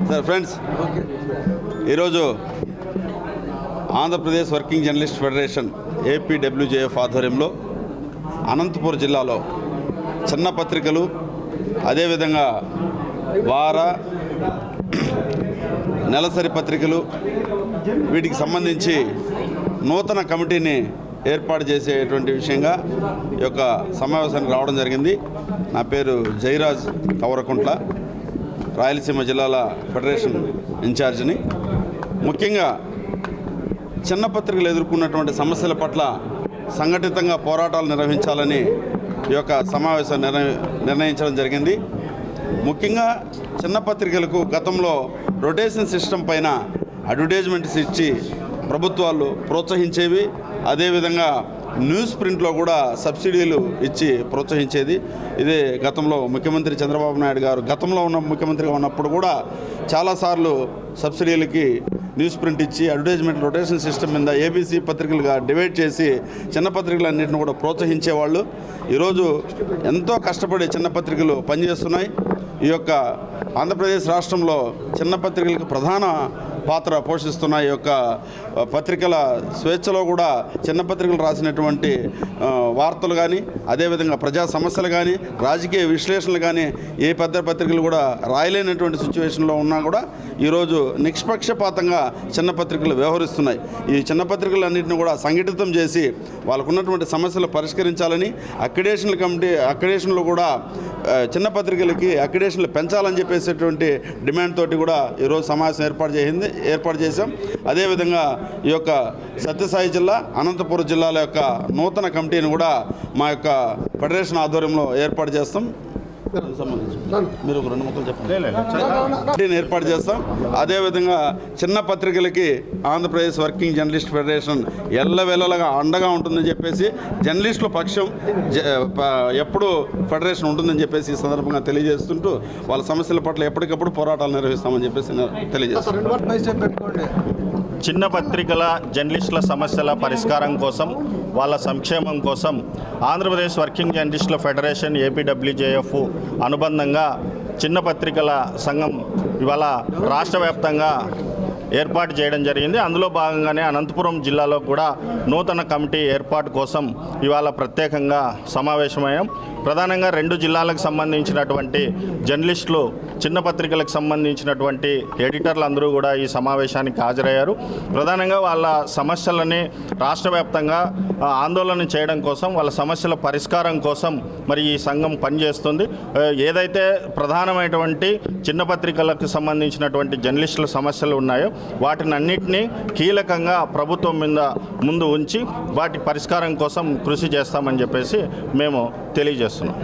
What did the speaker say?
Sir friends, ఈరోజు Andhra Pradesh working journalist federation APWJF ఆధ్వర్యంలో అనంతపురం జిల్లాలో చిన్న పత్రికలు, అదేవిధంగా వార నెలసరి పత్రికలు, వీటికి సంబంధించి నూతన కమిటీని ఏర్పాటు చేసేటువంటి విషయంగా ఈ యొక్క సమావేశానికి రావడం జరిగింది. నా పేరు జైరాజ్ కవరకుంట్ల, రాయలసీమ జిల్లాల ఫెడరేషన్ ఇన్ఛార్జిని. ముఖ్యంగా చిన్న పత్రికలు ఎదుర్కొన్నటువంటి సమస్యల పట్ల సంఘటితంగా పోరాటాలు నిర్వహించాలని ఈ యొక్క సమావేశం నిర్ణయించడం జరిగింది. ముఖ్యంగా చిన్న పత్రికలకు గతంలో రొటేషన్ సిస్టమ్ పైన అడ్వర్టైజ్మెంట్స్ ఇచ్చి ప్రభుత్వాలు ప్రోత్సహించేవి. అదేవిధంగా న్యూస్ ప్రింట్లో కూడా సబ్సిడీలు ఇచ్చి ప్రోత్సహించేది. ఇదే గతంలో ముఖ్యమంత్రి చంద్రబాబు నాయుడు గారు గతంలో ఉన్న ముఖ్యమంత్రిగా ఉన్నప్పుడు కూడా చాలాసార్లు సబ్సిడీలకి న్యూస్ ప్రింట్ ఇచ్చి అడ్వర్టైజ్మెంట్ రొటేషన్ సిస్టమ్ మీద ఏబీసీ పత్రికలుగా డివైడ్ చేసి చిన్న పత్రికలన్నింటిని కూడా ప్రోత్సహించేవాళ్ళు. ఈరోజు ఎంతో కష్టపడి చిన్న పత్రికలు పనిచేస్తున్నాయి. ఈ యొక్క ఆంధ్రప్రదేశ్ రాష్ట్రంలో చిన్న పత్రికలకు ప్రధాన పాత్ర పోషిస్తున్న ఈ యొక్క పత్రికల స్వేచ్ఛలో కూడా చిన్న పత్రికలు రాసినటువంటి వార్తలు కానీ, అదేవిధంగా ప్రజా సమస్యలు కానీ, రాజకీయ విశ్లేషణలు కానీ ఏ పెద్ద పత్రికలు కూడా రాయలేనటువంటి సిచ్యువేషన్లో ఉన్నా కూడా ఈరోజు నిష్పక్షపాతంగా చిన్న పత్రికలు వ్యవహరిస్తున్నాయి. ఈ చిన్న పత్రికలన్నింటినీ కూడా సంఘటితం చేసి వాళ్ళకున్నటువంటి సమస్యలు పరిష్కరించాలని అక్రిడేషన్లో కూడా చిన్న పత్రికలకి అక్రిడేషన్లు పెంచాలని చెప్పేసేటువంటి డిమాండ్ తోటి కూడా ఈరోజు సమావేశం ఏర్పాటు చేశాం. అదేవిధంగా ఈ యొక్క సత్యసాయి జిల్లా, అనంతపురం జిల్లాల యొక్క నూతన కమిటీని కూడా మా యొక్క ఫెడరేషన్ ఆధ్వర్యంలో ఏర్పాటు చేస్తాం. మీరు ఒక 2 ముక్కలు చెప్పండి. ఏర్పాటు చేస్తాం. అదేవిధంగా చిన్న పత్రికలకి ఆంధ్రప్రదేశ్ వర్కింగ్ జర్నలిస్ట్ ఫెడరేషన్ ఎల్లవెల్లగా అండగా ఉంటుందని చెప్పేసి, జర్నలిస్టుల పక్షం ఎప్పుడు ఫెడరేషన్ ఉంటుందని చెప్పేసి ఈ సందర్భంగా తెలియజేస్తుంటూ వాళ్ళ సమస్యల పట్ల ఎప్పటికప్పుడు పోరాటాలు నిర్వహిస్తామని చెప్పేసి తెలియజేస్తాం. చిన్న పత్రికల జర్నలిస్టుల సమస్యల పరిష్కారం కోసం, వాళ్ళ సంక్షేమం కోసం ఆంధ్రప్రదేశ్ వర్కింగ్ జర్నలిస్టుల ఫెడరేషన్ ఏపీడబ్ల్యూజేఎఫ్ అనుబంధంగా చిన్న పత్రికల సంఘం ఇవాళ రాష్ట్ర వ్యాప్తంగా ఏర్పాటు చేయడం జరిగింది. అందులో భాగంగానే అనంతపురం జిల్లాలో కూడా నూతన కమిటీ ఏర్పాటు కోసం ఇవాళ ప్రత్యేకంగా సమావేశమయ్యాం. ప్రధానంగా 2 జిల్లాలకు సంబంధించినటువంటి జర్నలిస్టులు, చిన్న పత్రికలకు సంబంధించినటువంటి ఎడిటర్లు అందరూ కూడా ఈ సమావేశానికి హాజరయ్యారు. ప్రధానంగా వాళ్ళ సమస్యలని రాష్ట్ర వ్యాప్తంగా ఆందోళన చేయడం కోసం, వాళ్ళ సమస్యల పరిష్కారం కోసం మరి ఈ సంఘం పనిచేస్తుంది. ఏదైతే ప్రధానమైనటువంటి చిన్న పత్రికలకు సంబంధించినటువంటి జర్నలిస్టుల సమస్యలు ఉన్నాయో వాటిని అన్నింటినీ కీలకంగా ప్రభుత్వం ముందు ఉంచి వాటి పరిష్కారం కోసం కృషి చేస్తామని చెప్పేసి మేము తెలియజేస్తున్నాం.